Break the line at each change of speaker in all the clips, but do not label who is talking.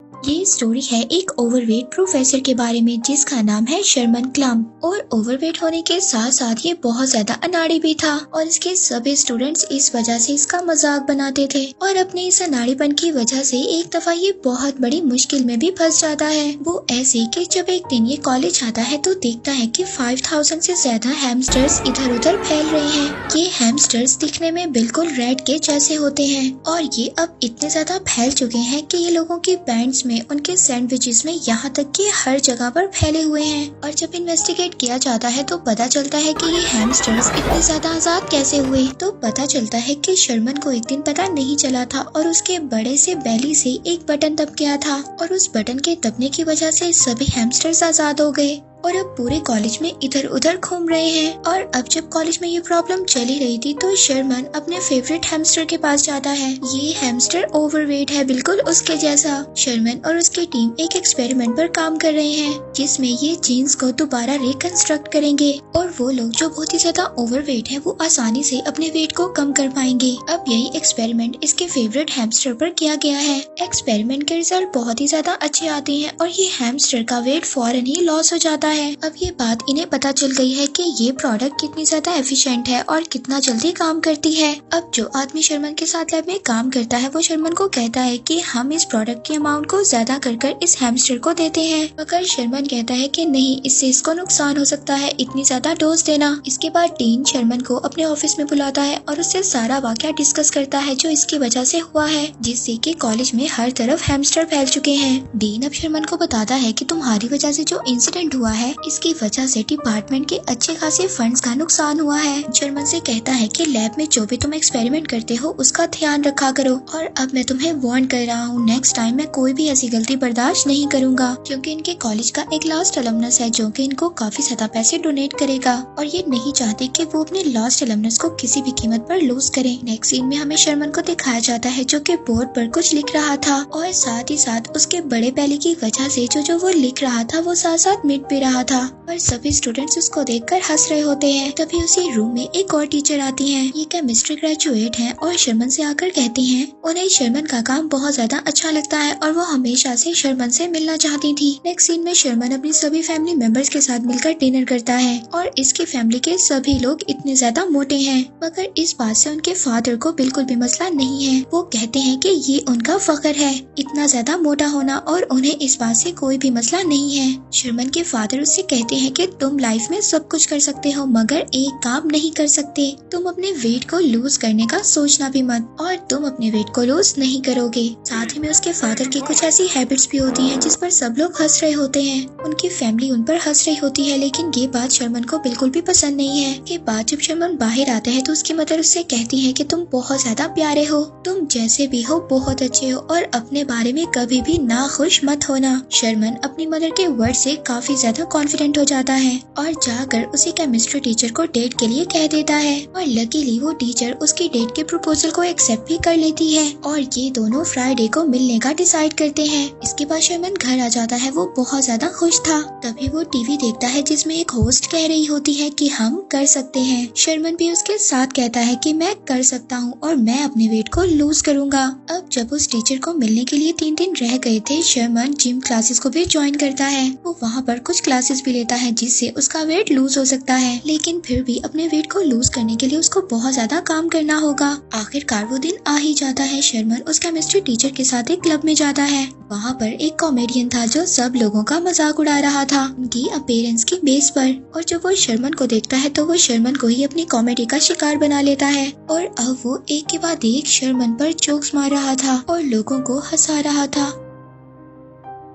ये स्टोरी है एक ओवरवेट प्रोफेसर के बारे में जिसका नाम है शर्मन क्लम। और ओवरवेट होने के साथ साथ ये बहुत ज्यादा अनाड़ी भी था और इसके सभी स्टूडेंट्स इस वजह से इसका मजाक बनाते थे। और अपने इस अनाड़ीपन की वजह से एक दफा ये बहुत बड़ी मुश्किल में भी फंस जाता है। वो ऐसे कि जब एक दिन ये कॉलेज आता है तो देखता है कि 5000 से ज्यादा हैमस्टर्स इधर उधर फैल रहे हैं। ये हैमस्टर्स दिखने में बिल्कुल रेड के जैसे होते हैं और ये अब इतने ज्यादा फैल चुके हैं कि ये लोगों की बैंड्स में, उनके सैंडविचेस में, यहाँ तक कि हर जगह पर फैले हुए हैं। और जब इन्वेस्टिगेट किया जाता है तो पता चलता है कि ये हैमस्टर्स इतने ज्यादा आजाद कैसे हुए। तो पता चलता है कि शर्मन को एक दिन पता नहीं चला था और उसके बड़े से बैली से एक बटन दब गया था और उस बटन के दबने की वजह से सभी हैमस्टर्स आजाद हो गए और अब पूरे कॉलेज में इधर उधर घूम रहे हैं। और अब जब कॉलेज में ये प्रॉब्लम चली रही थी तो शर्मन अपने फेवरेट हैमस्टर के पास जाता है। ये हैमस्टर ओवरवेट है, बिल्कुल उसके जैसा। शर्मन और उसकी टीम एक एक्सपेरिमेंट पर काम कर रहे हैं जिसमें ये जीन्स को दोबारा रिकंस्ट्रक्ट करेंगे और वो लोग जो बहुत ही ज्यादा ओवरवेट है वो आसानी से अपने वेट को कम कर पाएंगे। अब यही एक्सपेरिमेंट इसके फेवरेट हैमस्टर पर किया गया है। एक्सपेरिमेंट के रिजल्ट बहुत ही ज्यादा अच्छे आते हैं और ये हैमस्टर का वेट फौरन ही लॉस हो जाता है। अब ये बात इन्हें पता चल गई है कि ये प्रोडक्ट कितनी ज्यादा एफिशिएंट है और कितना जल्दी काम करती है। अब जो आदमी शर्मन के साथ लैब में काम करता है वो शर्मन को कहता है कि हम इस प्रोडक्ट की अमाउंट को ज्यादा कर इस हैमस्टर को देते हैं, मगर शर्मन कहता है कि नहीं, इससे इसको नुकसान हो सकता है इतनी ज्यादा डोज देना। इसके बाद डीन शर्मन को अपने ऑफिस में बुलाता है और उससे सारा वाकया डिस्कस करता है जो इसकी वजह से हुआ है, जिससे कि कॉलेज में हर तरफ हैमस्टर फैल चुके हैं। डीन अब शर्मन को बताता है कि तुम्हारी वजह से जो इंसिडेंट हुआ है इसकी वजह से डिपार्टमेंट के अच्छे खासे फंड्स का नुकसान हुआ है। शर्मन से कहता है कि लैब में जो भी तुम एक्सपेरिमेंट करते हो उसका ध्यान रखा करो और अब मैं तुम्हें वार्न कर रहा हूँ, नेक्स्ट टाइम मैं कोई भी ऐसी गलती बर्दाश्त नहीं करूंगा, क्योंकि इनके कॉलेज का एक लास्ट अलमनस है जो कि इनको काफी ज्यादा पैसे डोनेट करेगा और ये नहीं चाहते कि वो अपने लास्ट अलमनस को किसी भी कीमत पर लूज करें। नेक्स्ट सीन में हमें शर्मन को दिखाया जाता है जो कि बोर्ड पर कुछ लिख रहा था और साथ ही साथ उसके बड़े पहले की वजह से जो वो लिख रहा था वो साथ साथ मिट भी रहा था और सभी स्टूडेंट्स उसको देखकर हंस रहे होते हैं। तभी उसी रूम में एक और टीचर आती हैं। ये केमिस्ट्री ग्रेजुएट हैं और शर्मन से आकर कहती हैं उन्हें शर्मन का काम बहुत ज्यादा अच्छा लगता है और वो हमेशा से शर्मन से मिलना चाहती थी। नेक्स्ट सीन में शर्मन अपनी सभी फैमिली मेंबर्स के साथ मिलकर डिनर करता है और इसकी फैमिली के सभी लोग इतने ज्यादा मोटे हैं, मगर इस बात से उनके फादर को बिल्कुल भी मसला नहीं है। वो कहते हैं कि ये उनका फख्र है इतना ज्यादा मोटा होना और उन्हें इस बात से कोई भी मसला नहीं है। शर्मन के फादर उससे कहते हैं कि तुम लाइफ में सब कुछ कर सकते हो मगर एक काम नहीं कर सकते, तुम अपने वेट को लूज करने का सोचना भी मत और तुम अपने वेट को लूज नहीं करोगे। साथ ही में उसके फादर की कुछ ऐसी हैबिट्स भी होती हैं जिस पर सब लोग हंस रहे होते हैं। उनकी फैमिली उन पर हंस रही होती है, लेकिन ये बात शर्मन को बिल्कुल भी पसंद नहीं है। ये बात जब शर्मन बाहर आता है तो उसकी मदर उससे कहती है कि तुम बहुत ज्यादा प्यारे हो, तुम जैसे भी हो बहुत अच्छे हो और अपने बारे में कभी भी ना खुश मत होना। शर्मन अपनी मदर के वर्ड से काफी ज्यादा कॉन्फिडेंट हो जाता है और जाकर उसी केमिस्ट्री टीचर को डेट के लिए कह देता है और लकीली वो टीचर उसकी डेट के प्रपोजल को एक्सेप्ट भी कर लेती है और ये दोनों फ्राइडे को मिलने का डिसाइड करते हैं। इसके बाद शर्मन घर आ जाता है, वो बहुत ज्यादा खुश था। तभी वो टीवी देखता है जिसमें एक होस्ट कह रही होती है कि हम कर सकते हैं। शर्मन भी उसके साथ कहता है कि मैं कर सकता हूँ और मैं अपने वेट को लूज करूंगा। अब जब उस टीचर को मिलने के लिए 3 दिन रह गए थे, शर्मन जिम क्लासेस को भी ज्वाइन करता है। वो वहाँ पर कुछ क्लासेस भी लेता है जिससे उसका वेट लूज हो सकता है, लेकिन फिर भी अपने वेट को लूज करने के लिए उसको बहुत ज्यादा काम करना होगा। आखिरकार वो दिन आ ही जाता है। शर्मन उस केमिस्ट्री टीचर के साथ एक क्लब में जाता है। वहाँ पर एक कॉमेडियन था जो सब लोगों का मजाक उड़ा रहा था उनकी अपीयरेंस की बेस पर, और जब वो शर्मन को देखता है तो वो शर्मन को ही अपनी कॉमेडी का शिकार बना लेता है और अब वो एक के बाद एक शर्मन पर जोक्स मार रहा था और लोगों को हंसा रहा था।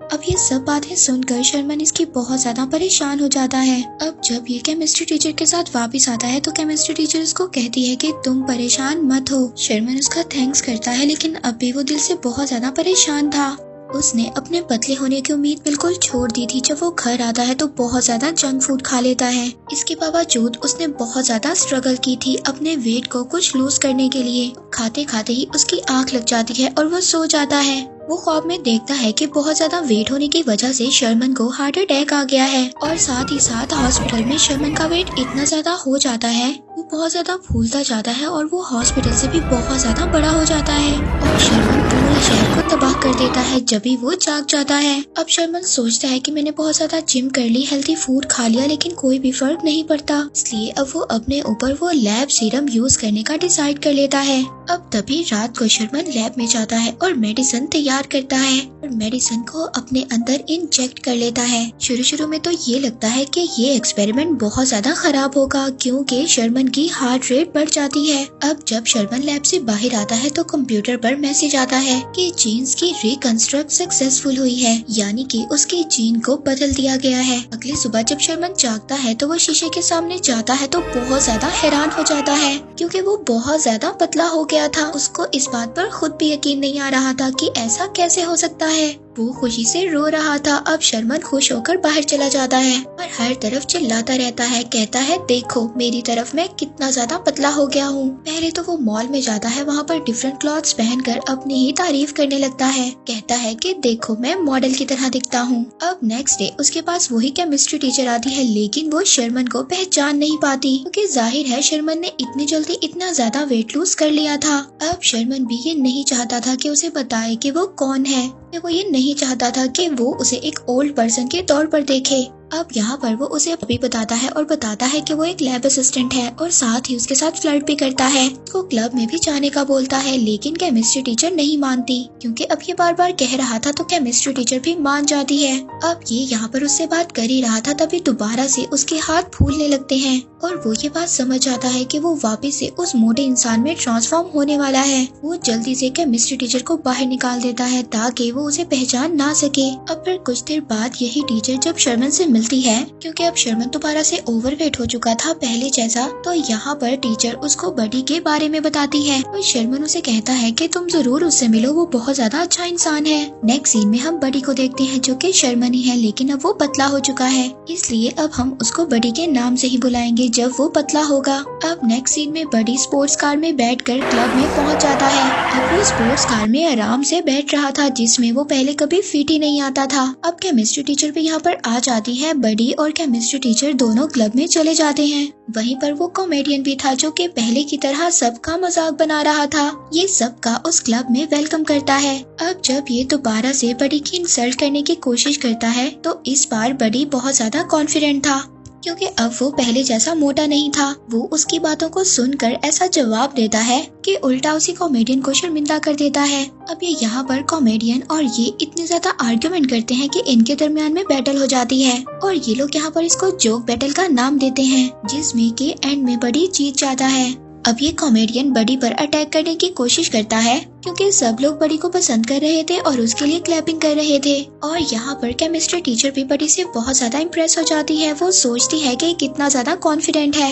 अब ये सब बातें सुनकर शर्मन इसकी बहुत ज्यादा परेशान हो जाता है। अब जब ये केमिस्ट्री टीचर के साथ वापस आता है तो केमिस्ट्री टीचर उसको कहती है कि तुम परेशान मत हो। शर्मन उसका थैंक्स करता है, लेकिन अब भी वो दिल से बहुत ज्यादा परेशान था। उसने अपने पतले होने की उम्मीद बिल्कुल छोड़ दी थी। जब वो घर आता है तो बहुत ज्यादा जंक फूड खा लेता है। इसके बावजूद उसने बहुत ज्यादा स्ट्रगल की थी अपने वेट को कुछ लूज करने के लिए। खाते खाते ही उसकी आंख लग जाती है और वो सो जाता है। वो ख्वाब में देखता है कि बहुत ज्यादा वेट होने की वजह से शर्मन को हार्ट अटैक आ गया है और साथ ही साथ हॉस्पिटल में शर्मन का वेट इतना ज्यादा हो जाता है, वो बहुत ज्यादा फूलता जाता है और वो हॉस्पिटल से भी बहुत ज्यादा बड़ा हो जाता है और शर्मन पूरे शहर को तबाह कर देता है जब भी वो जाग जाता है। अब शर्मन सोचता है कि मैंने बहुत ज्यादा जिम कर ली, हेल्थी फूड खा लिया, लेकिन कोई भी फर्क नहीं पड़ता, इसलिए अब वो अपने ऊपर वो लैब सीरम यूज करने का डिसाइड कर लेता है। अब तभी रात को शर्मन लैब में जाता है और मेडिसिन तैयार करता है और मेडिसिन को अपने अंदर इंजेक्ट कर लेता है। शुरू में तो ये लगता है कि ये एक्सपेरिमेंट बहुत ज्यादा खराब होगा क्योंकि शर्मन की हार्ट रेट बढ़ जाती है। अब जब शर्मन लैब से बाहर आता है तो कंप्यूटर पर मैसेज आता है कि जीन्स की रिकंस्ट्रक्ट सक्सेसफुल हुई है, यानी कि उसके जीन को बदल दिया गया है। अगली सुबह जब शर्मन जागता है तो वो शीशे के सामने जाता है तो बहुत ज्यादा हैरान हो जाता है क्योंकि वो बहुत ज्यादा पतला हो गया था। उसको इस बात पर खुद भी यकीन नहीं आ रहा था कि ऐसा कैसे हो सकता है। वो खुशी से रो रहा था। अब शर्मन खुश होकर बाहर चला जाता है और हर तरफ चिल्लाता रहता है, कहता है देखो मेरी तरफ मैं कितना ज्यादा पतला हो गया हूँ। पहले तो वो मॉल में जाता है, वहाँ पर डिफरेंट क्लॉथ्स पहनकर अपनी ही तारीफ करने लगता है, कहता है कि देखो मैं मॉडल की तरह दिखता हूँ। अब नेक्स्ट डे उसके पास वही केमिस्ट्री टीचर आती है, लेकिन वो शर्मन को पहचान नहीं पाती क्योंकि जाहिर है शर्मन ने इतनी जल्दी इतना ज्यादा वेट लूज कर लिया था। अब शर्मन भी ये नहीं चाहता था कि उसे बताए कि वो कौन है, वो ये नहीं चाहता था कि वो उसे एक ओल्ड पर्सन के तौर पर देखे। अब यहाँ पर वो उसे अभी बताता है और बताता है कि वो एक लैब असिस्टेंट है और साथ ही उसके साथ फ्लर्ट भी करता है। उसको क्लब में भी जाने का बोलता है, लेकिन केमिस्ट्री टीचर नहीं मानती क्योंकि अब ये बार बार कह रहा था तो केमिस्ट्री टीचर भी मान जाती है। अब ये यहाँ पर उससे बात कर ही रहा था तभी दोबारा से उसके हाथ फूलने लगते हैं और वो ये बात समझ आता है कि वो वापस से उस मोटे इंसान में ट्रांसफॉर्म होने वाला है। वो जल्दी से केमिस्ट्री टीचर को बाहर निकाल देता है ताकि वो उसे पहचान ना सके। अब फिर कुछ देर बाद यही टीचर जब शर्मन से मिलती है, क्योंकि अब शर्मन दोबारा से ओवरवेट हो चुका था पहले जैसा, तो यहाँ पर टीचर उसको बडी के बारे में बताती है और शर्मन उसे कहता है कि तुम जरूर उससे मिलो, वो बहुत ज्यादा अच्छा इंसान है। नेक्स्ट सीन में हम बडी को देखते हैं जो कि शर्मन ही है, लेकिन अब वो पतला हो चुका है, इसलिए अब हम उसको बडी के नाम से ही बुलाएंगे जब वो पतला होगा। अब नेक्स्ट सीन में बडी स्पोर्ट्स कार में बैठकर क्लब में पहुंच जाता है। अब वो स्पोर्ट्स कार में आराम से बैठ रहा था जिसमें वो पहले कभी फिट ही नहीं आता था। अब केमिस्ट्री टीचर भी यहाँ पर आ जाती है। बडी और केमिस्ट्री टीचर दोनों क्लब में चले जाते हैं। वहीं पर वो कॉमेडियन भी था जो कि पहले की तरह सबका मजाक बना रहा था। ये सबका उस क्लब में वेलकम करता है। अब जब ये दोबारा से बडी की इंसल्ट करने की कोशिश करता है तो इस बार बडी बहुत ज्यादा कॉन्फिडेंट था क्योंकि अब वो पहले जैसा मोटा नहीं था। वो उसकी बातों को सुनकर ऐसा जवाब देता है कि उल्टा उसी कॉमेडियन को शर्मिंदा कर देता है। अब ये यहाँ पर कॉमेडियन और ये इतने ज्यादा आर्ग्यूमेंट करते हैं कि इनके दरमियान में बैटल हो जाती है और ये लोग यहाँ पर इसको जोक बैटल का नाम देते हैं, जिसमें कि एंड में बडी जीत जाता है। अब ये कॉमेडियन बडी पर अटैक करने की कोशिश करता है क्योंकि सब लोग बडी को पसंद कर रहे थे और उसके लिए क्लैपिंग कर रहे थे और यहाँ पर केमिस्ट्री टीचर भी बडी से बहुत ज्यादा इम्प्रेस हो जाती है। वो सोचती है कि कितना ज्यादा कॉन्फिडेंट है।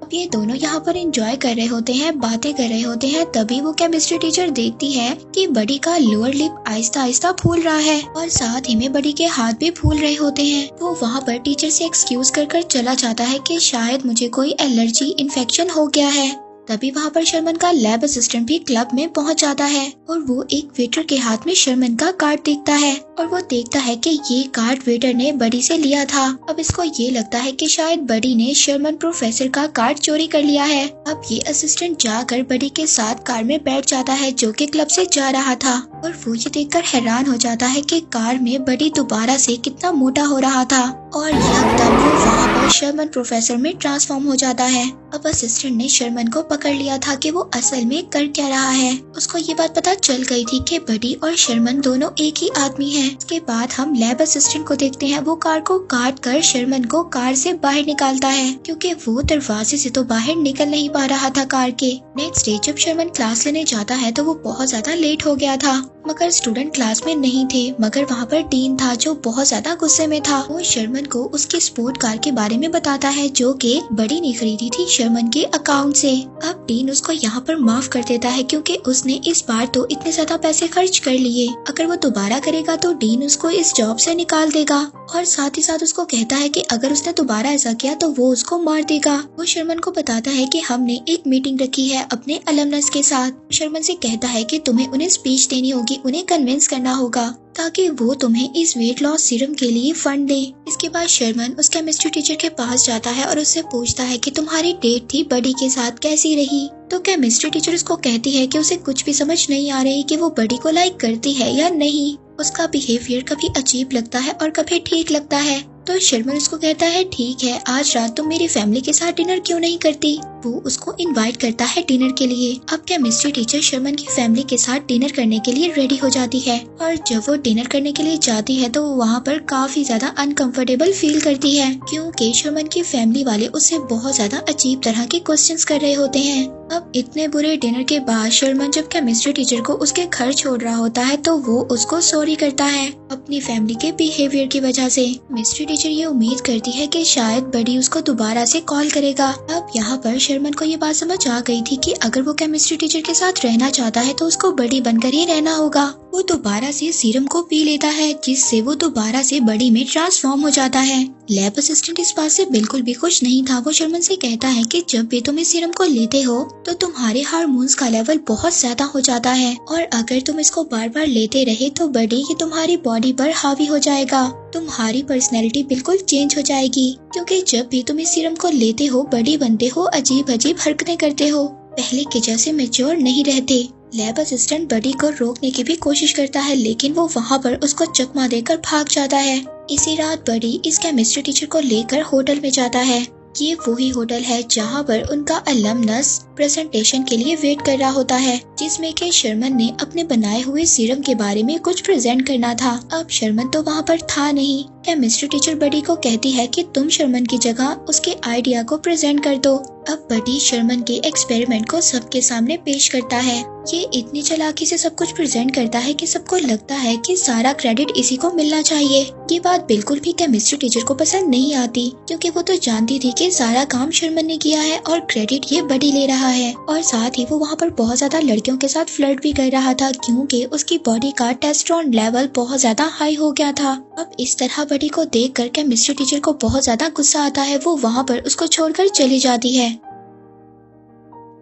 अब ये दोनों यहाँ पर एंजॉय कर रहे होते हैं, बातें कर रहे होते हैं, तभी वो केमिस्ट्री टीचर देखती है कि बडी का लोअर लिप आहिस्ता आहिस्ता फूल रहा है और साथ ही में बडी के हाथ भी फूल रहे होते हैं। वो वहाँ पर टीचर से एक्सक्यूज कर चला जाता है कि शायद मुझे कोई एलर्जी इन्फेक्शन हो गया है। तभी वहाँ पर शर्मन का लैब असिस्टेंट भी क्लब में पहुँच जाता है और वो एक वेटर के हाथ में शर्मन का कार्ड देखता है और वो देखता है कि ये कार्ड वेटर ने बडी से लिया था। अब इसको ये लगता है कि शायद बडी ने शर्मन प्रोफेसर का कार्ड चोरी कर लिया है। अब ये असिस्टेंट जाकर बडी के साथ कार में बैठ जाता है जो कि क्लब से जा रहा था और वो ये देखकर हैरान हो जाता है कि कार में बडी दोबारा से कितना मोटा हो रहा था और यकदम वो वहाँ पर शर्मन प्रोफेसर में ट्रांसफॉर्म हो जाता है। अब असिस्टेंट ने शर्मन को पकड़ लिया था कि वो असल में कर क्या रहा है। उसको ये बात पता चल गई थी कि बडी और शर्मन दोनों एक ही आदमी हैं। इसके बाद हम लैब असिस्टेंट को देखते हैं। वो कार को काट कर शर्मन को कार से बाहर निकालता है क्योंकि वो दरवाजे से तो बाहर निकल नहीं पा रहा था कार के। नेक्स्ट डे जब शर्मन क्लास लेने जाता है तो वो बहुत ज्यादा लेट हो गया था। मगर स्टूडेंट क्लास में नहीं थे, मगर वहाँ पर डीन था जो बहुत ज्यादा गुस्से में था। वो शर्मन को उसकी स्पोर्ट कार के बारे में बताता है जो कि बडी ने खरीदी थी शर्मन के अकाउंट से। अब डीन उसको यहाँ पर माफ कर देता है क्योंकि उसने इस बार तो इतने ज्यादा पैसे खर्च कर लिए। अगर वो दोबारा करेगा तो डीन उसको इस जॉब से निकाल देगा और साथ ही साथ उसको कहता है कि अगर उसने दोबारा ऐसा किया तो वो उसको मार देगा। वो शर्मन को बताता है कि हमने एक मीटिंग रखी है अपने अलमनस के साथ। शर्मन से कहता है कि तुम्हें उन्हें स्पीच देनी होगी, उन्हें कन्विंस करना होगा ताकि वो तुम्हें इस वेट लॉस सीरम के लिए फंड दे। इसके बाद शर्मन उस केमिस्ट्री टीचर के पास जाता है और उससे पूछता है कि तुम्हारी डेट थी बडी के साथ कैसी रही। तो केमिस्ट्री टीचर उसको कहती है कि उसे कुछ भी समझ नहीं आ रही कि वो बडी को लाइक करती है या नहीं। उसका बिहेवियर कभी अजीब लगता है और कभी ठीक लगता है। तो शर्मन उसको कहता है ठीक है, आज रात तुम मेरी फैमिली के साथ डिनर क्यों नहीं करती। वो उसको इनवाइट करता है डिनर के लिए। अब केमिस्ट्री टीचर शर्मन की फैमिली के साथ डिनर करने के लिए रेडी हो जाती है और जब वो डिनर करने के लिए जाती है तो वो वहाँ पर काफी ज्यादा अनकंफर्टेबल फील करती है क्योंकि शर्मन की फैमिली वाले उससे बहुत ज्यादा अजीब तरह के क्वेश्चंस कर रहे होते हैं। अब इतने बुरे डिनर के बाद शर्मन जब केमिस्ट्री टीचर को उसके घर छोड़ रहा होता है तो वो उसको सॉरी करता है अपनी फैमिली के बिहेवियर की वजह से। केमिस्ट्री टीचर ये उम्मीद करती है कि शायद बडी उसको दोबारा से कॉल करेगा। अब यहाँ पर शर्मन को ये बात समझ आ गई थी कि अगर वो केमिस्ट्री टीचर के साथ रहना चाहता है तो उसको बडी बनकर ही रहना होगा। वो दोबारा से सीरम को पी लेता है जिससे वो दोबारा से बडी में ट्रांसफॉर्म हो जाता है। लैब असिस्टेंट इस बात से बिल्कुल भी खुश नहीं था। वो शर्मन से कहता है कि जब भी तुम इस सीरम को लेते हो तो तुम्हारे हार्मोन्स का लेवल बहुत ज्यादा हो जाता है और अगर तुम इसको बार बार लेते रहे तो बडी ये तुम्हारी बॉडी पर हावी हो जाएगा। तुम्हारी पर्सनैलिटी बिल्कुल चेंज हो जाएगी क्योंकि जब भी तुम इस सीरम को लेते हो बडी बनते हो, अजीब अजीब हरकतें करते हो, पहले के जैसे मैच्योर नहीं रहते। लैब असिस्टेंट बडी को रोकने की भी कोशिश करता है लेकिन वो वहाँ पर उसको चकमा देकर भाग जाता है। इसी रात बडी इस केमिस्ट्री टीचर को लेकर होटल में जाता है। ये वही होटल है जहाँ पर उनका अलमनस प्रेजेंटेशन के लिए वेट कर रहा होता है जिसमें कि शर्मन ने अपने बनाए हुए सीरम के बारे में कुछ प्रेजेंट करना था। अब शर्मन तो वहाँ पर था नहीं। केमिस्ट्री टीचर बडी को कहती है कि तुम शर्मन की जगह उसके आइडिया को प्रेजेंट कर दो। अब बडी शर्मन के एक्सपेरिमेंट को सबके सामने पेश करता है। ये इतनी चालाकी से सब कुछ प्रेजेंट करता है कि सबको लगता है कि सारा क्रेडिट इसी को मिलना चाहिए। ये बात बिल्कुल भी केमिस्ट्री टीचर को पसंद नहीं आती क्योंकि वो तो जानती थी कि सारा काम शर्मन ने किया है और क्रेडिट ये बडी ले रहा है। और साथ ही वो वहाँ पर बहुत ज्यादा लड़कियों के साथ फ्लर्ट भी कर रहा था क्योंकि उसकी बॉडी का टेस्टोस्टेरोन लेवल बहुत ज्यादा हाई हो गया था। अब इस तरह बडी को देखकर केमिस्ट्री टीचर को बहुत ज्यादा गुस्सा आता है। वो वहाँ पर उसको छोड़कर चली जाती है।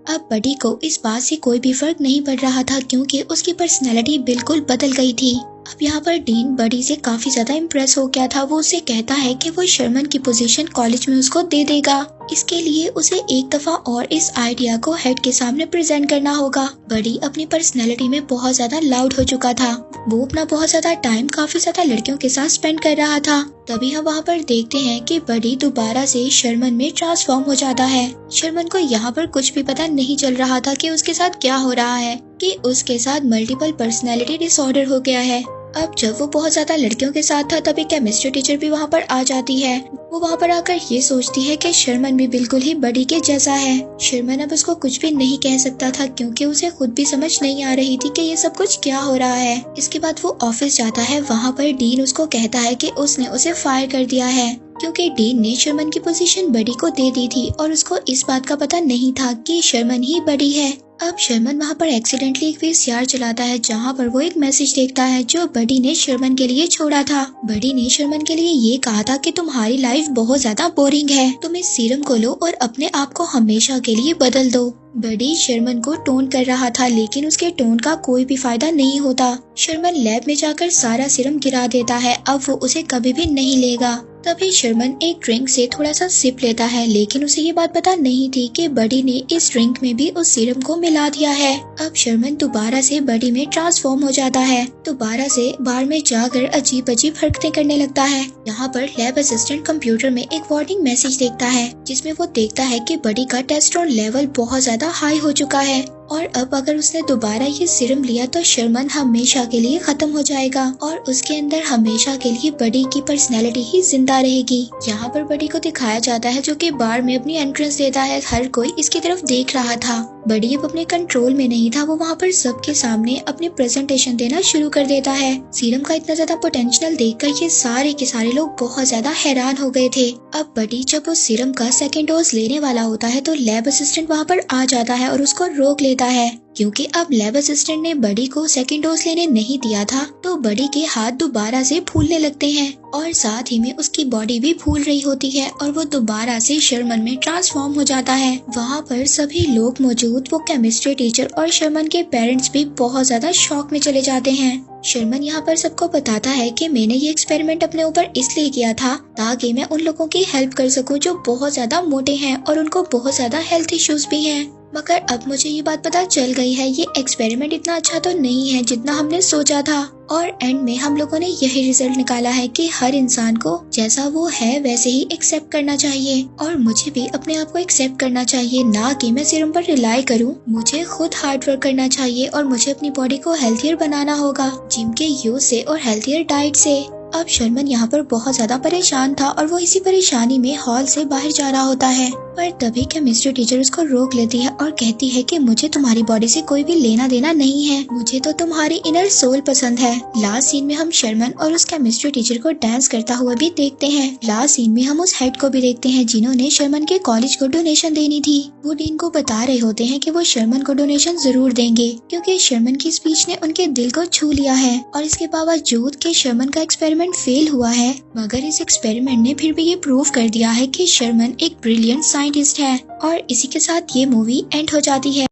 अब बडी को इस बात से कोई भी फर्क नहीं पड़ रहा था क्योंकि उसकी पर्सनैलिटी बिल्कुल बदल गई थी। अब यहाँ पर डीन बडी से काफी ज्यादा इम्प्रेस हो गया था। वो उसे कहता है कि वो शर्मन की पोजीशन कॉलेज में उसको दे देगा। इसके लिए उसे एक दफा और इस आइडिया को हेड के सामने प्रेजेंट करना होगा। बडी अपनी पर्सनैलिटी में बहुत ज्यादा लाउड हो चुका था। वो अपना बहुत ज्यादा टाइम काफी ज्यादा लड़कियों के साथ स्पेंड कर रहा था। तभी हम वहाँ पर देखते हैं कि बडी दोबारा से शर्मन में ट्रांसफॉर्म हो जाता है। शर्मन को यहाँ पर कुछ भी पता नहीं चल रहा था कि उसके साथ क्या हो रहा है, कि उसके साथ मल्टीपल पर्सनैलिटी डिसऑर्डर हो गया है। अब जब वो बहुत ज्यादा लड़कियों के साथ था तभी केमिस्ट्री टीचर भी वहाँ पर आ जाती है। वो वहाँ पर आकर ये सोचती है कि शर्मन भी बिल्कुल ही बडी के जैसा है। शर्मन अब उसको कुछ भी नहीं कह सकता था क्योंकि उसे खुद भी समझ नहीं आ रही थी कि ये सब कुछ क्या हो रहा है। इसके बाद वो ऑफिस जाता है। वहाँ पर डीन उसको कहता है कि उसने उसे फायर कर दिया है क्योंकि डीन ने शर्मन की पोजीशन बडी को दे दी थी और उसको इस बात का पता नहीं था कि शर्मन ही बडी है। अब शर्मन वहाँ पर एक्सीडेंटली एक वीसीआर चलाता है जहाँ पर वो एक मैसेज देखता है जो बडी ने शर्मन के लिए छोड़ा था। बडी ने शर्मन के लिए ये कहा था कि तुम्हारी लाइफ बहुत ज्यादा बोरिंग है, तुम इस सीरम को लो और अपने आप को हमेशा के लिए बदल दो। बडी शर्मन को टोन कर रहा था लेकिन उसके टोन का कोई भी फायदा नहीं होता। शर्मन लैब में जाकर सारा सीरम गिरा देता है। अब वो उसे कभी भी नहीं लेगा। तभी शर्मन एक ड्रिंक से थोड़ा सा सिप लेता है लेकिन उसे ये बात पता नहीं थी कि बडी ने इस ड्रिंक में भी उस सीरम को मिला दिया है। अब शर्मन दोबारा से बडी में ट्रांसफॉर्म हो जाता है। दोबारा से बार में जाकर अजीब अजीब हरकतें करने लगता है। यहाँ पर लैब असिस्टेंट कंप्यूटर में एक वार्निंग मैसेज देखता है जिसमें वो देखता है कि बडी का टेस्टोस्टेरोन लेवल बहुत ज्यादा हाई हो चुका है और अब अगर उसने दोबारा ये सीरम लिया तो शर्मन हमेशा के लिए खत्म हो जाएगा और उसके अंदर हमेशा के लिए बडी की पर्सनैलिटी ही जिंदा रहेगी। यहाँ पर बडी को दिखाया जाता है जो कि बार में अपनी एंट्रेंस देता है। हर कोई इसकी तरफ देख रहा था। बडी अब अपने कंट्रोल में नहीं था। वो वहाँ पर सबके सामने अपने प्रेजेंटेशन देना शुरू कर देता है। सीरम का इतना ज्यादा पोटेंशियल देखकर ये सारे के सारे लोग बहुत ज्यादा हैरान हो गए थे। अब बडी जब उस सीरम का सेकेंड डोज लेने वाला होता है तो लैब असिस्टेंट वहाँ पर आ जाता है और उसको रोक लेता है, क्योंकि अब लैब असिस्टेंट ने बडी को सेकेंड डोज लेने नहीं दिया था। तो बडी के हाथ दोबारा से फूलने लगते हैं और साथ ही में उसकी बॉडी भी फूल रही होती है और वो दोबारा से शर्मन में ट्रांसफॉर्म हो जाता है। वहाँ पर सभी लोग मौजूद, वो केमिस्ट्री टीचर और शर्मन के पेरेंट्स भी बहुत ज्यादा शॉक में चले जाते हैं। शर्मन यहाँ पर सबको बताता है कि मैंने ये एक्सपेरिमेंट अपने ऊपर इसलिए किया था ताकि मैं उन लोगों की हेल्प कर सकूं जो बहुत ज्यादा मोटे हैं और उनको बहुत ज्यादा हेल्थ इश्यूज भी हैं। मगर अब मुझे ये बात पता चल गई है, ये एक्सपेरिमेंट इतना अच्छा तो नहीं है जितना हमने सोचा था। और एंड में हम लोगों ने यही रिजल्ट निकाला है कि हर इंसान को जैसा वो है वैसे ही एक्सेप्ट करना चाहिए और मुझे भी अपने आप को एक्सेप्ट करना चाहिए, ना कि मैं सीरम पर रिलाई करूं। मुझे खुद हार्ड वर्क करना चाहिए और मुझे अपनी बॉडी को हेल्थियर बनाना होगा जिम के यूज से और हेल्थियर डाइट से। अब शर्मन यहाँ पर बहुत ज्यादा परेशान था और वो इसी परेशानी में हॉल से बाहर जा रहा होता है, पर तभी केमिस्ट्री टीचर उसको रोक लेती है और कहती है कि मुझे तुम्हारी बॉडी से कोई भी लेना देना नहीं है, मुझे तो तुम्हारी इनर सोल पसंद है। लास्ट सीन में हम शर्मन और उस केमिस्ट्री टीचर को डांस करता हुआ भी देखते हैं। लास्ट सीन में हम उस हेड को भी देखते हैं जिन्होंने शर्मन के कॉलेज को डोनेशन देनी थी। वो डीन को बता रहे होते हैं कि वो शर्मन को डोनेशन जरूर देंगे क्योंकि शर्मन की स्पीच ने उनके दिल को छू लिया है और इसके बावजूद कि शर्मन का एक्सपेरिमेंट फेल हुआ है, मगर इस एक्सपेरिमेंट ने फिर भी ये प्रूव कर दिया है कि शर्मन एक ब्रिलियंट साइंटिस्ट है। और इसी के साथ ये मूवी एंड हो जाती है।